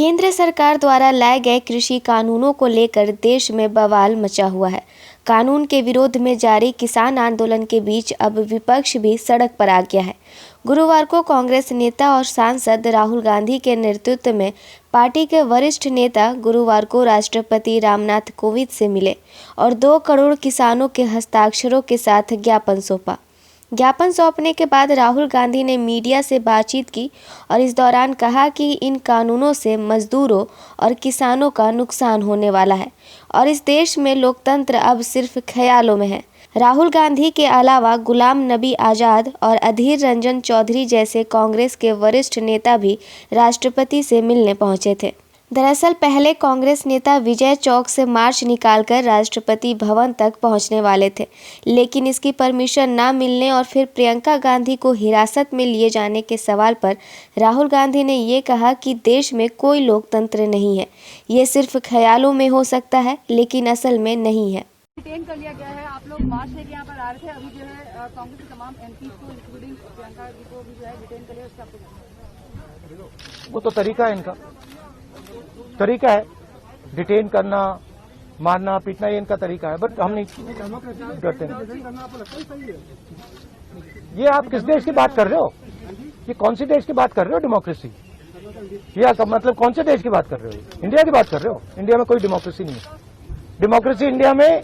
केंद्र सरकार द्वारा लाए गए कृषि कानूनों को लेकर देश में बवाल मचा हुआ है। कानून के विरोध में जारी किसान आंदोलन के बीच अब विपक्ष भी सड़क पर आ गया है। गुरुवार को कांग्रेस नेता और सांसद राहुल गांधी के नेतृत्व में पार्टी के वरिष्ठ नेता गुरुवार को राष्ट्रपति रामनाथ कोविंद से मिले और 2 करोड़ किसानों के हस्ताक्षरों के साथ ज्ञापन सौंपा। ज्ञापन सौंपने के बाद राहुल गांधी ने मीडिया से बातचीत की और इस दौरान कहा कि इन कानूनों से मजदूरों और किसानों का नुकसान होने वाला है और इस देश में लोकतंत्र अब सिर्फ ख्यालों में है। राहुल गांधी के अलावा गुलाम नबी आज़ाद और अधीर रंजन चौधरी जैसे कांग्रेस के वरिष्ठ नेता भी राष्ट्रपति से मिलने पहुंचे थे। दरअसल पहले कांग्रेस नेता विजय चौक से मार्च निकालकर राष्ट्रपति भवन तक पहुंचने वाले थे, लेकिन इसकी परमिशन न मिलने और फिर प्रियंका गांधी को हिरासत में लिए जाने के सवाल पर राहुल गांधी ने ये कहा कि देश में कोई लोकतंत्र नहीं है, ये सिर्फ ख्यालों में हो सकता है लेकिन असल में नहीं है। डिटेन कर लिया गया है। आप लोग मार्च लेके यहाँ पर आ रहे थे, अभी जो है कांग्रेस के तमाम एमपी को इंक्लूडिंग प्रियंका जी को भी जो है डिटेन कर लिया। वो तो तरीका है, इनका तरीका है डिटेन करना, मारना पीटना, ये इनका तरीका है, बट हम नहीं करते। ये आप किस देश की बात कर रहे हो? ये कौन सी देश की बात कर रहे हो? डेमोक्रेसी या मतलब कौन से देश की बात कर रहे हो? इंडिया की बात कर रहे हो? इंडिया में कोई डेमोक्रेसी नहीं है। डेमोक्रेसी इंडिया में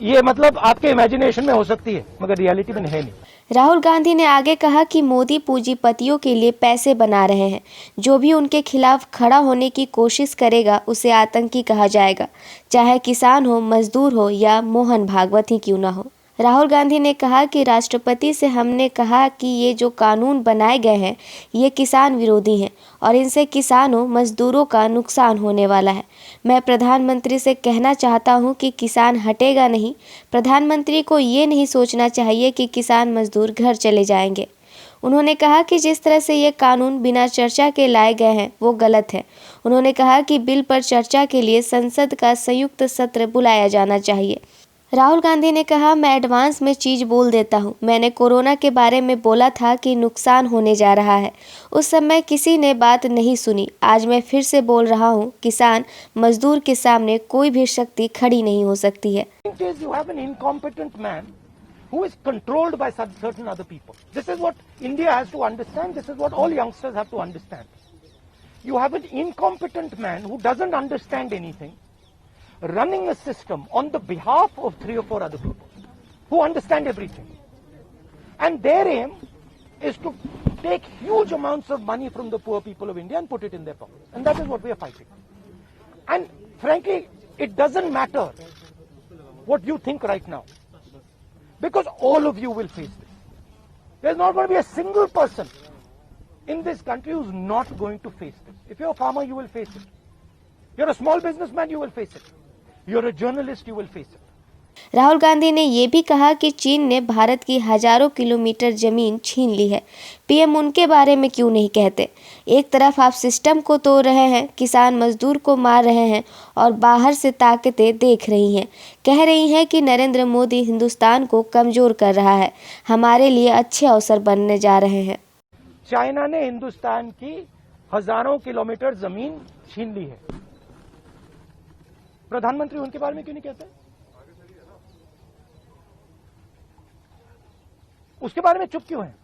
ये मतलब आपके इमेजिनेशन में हो सकती है मगर रियलिटी में है नहीं। राहुल गांधी ने आगे कहा कि मोदी पूंजीपतियों के लिए पैसे बना रहे हैं। जो भी उनके खिलाफ खड़ा होने की कोशिश करेगा उसे आतंकी कहा जाएगा, चाहे किसान हो, मजदूर हो या मोहन भागवत ही क्यों ना हो। राहुल गांधी ने कहा कि राष्ट्रपति से हमने कहा कि ये जो कानून बनाए गए हैं ये किसान विरोधी हैं और इनसे किसानों, मजदूरों का नुकसान होने वाला है। मैं प्रधानमंत्री से कहना चाहता हूं कि किसान हटेगा नहीं। प्रधानमंत्री को ये नहीं सोचना चाहिए कि किसान मजदूर घर चले जाएंगे। उन्होंने कहा कि जिस तरह से ये कानून बिना चर्चा के लाए गए हैं वो गलत है। उन्होंने कहा कि बिल पर चर्चा के लिए संसद का संयुक्त सत्र बुलाया जाना चाहिए। राहुल गांधी ने कहा, मैं एडवांस में चीज़ बोल देता हूं। मैंने कोरोना के बारे में बोला था कि नुकसान होने जा रहा है, उस समय किसी ने बात नहीं सुनी। आज मैं फिर से बोल रहा हूं, किसान मजदूर के सामने कोई भी शक्ति खड़ी नहीं हो सकती है। Who is controlled by certain other people. This is what India has to understand. This is what all youngsters have to understand. You have an incompetent man who doesn't understand anything, running a system on the behalf of 3 or 4 other people who understand everything. And their aim is to take huge amounts of money from the poor people of India and put it in their pockets. And that is what we are fighting. And frankly, it doesn't matter what you think right now, because all of you will face this. There's not going to be a single person in this country who's not going to face this. If you're a farmer, you will face it. You're a small businessman, you will face it. You're a journalist, you will face it. Rahul Gandhi ने ये भी कहा कि चीन ने भारत की हजारों kilometre जमीन छीन ली है। पीएम उनके बारे में क्यों नहीं कहते? एक तरफ आप सिस्टम को तोड़ रहे हैं, किसान मजदूर को मार रहे हैं और बाहर से ताकतें देख रही हैं, कह रही हैं कि नरेंद्र मोदी हिंदुस्तान को कमजोर कर रहा है, हमारे लिए अच्छे अवसर बनने जा रहे हैं। चाइना ने हिंदुस्तान की हजारों किलोमीटर जमीन छीन ली है। प्रधानमंत्री उनके बारे में क्यों नहीं कहते? उसके बारे में चुप क्यों है?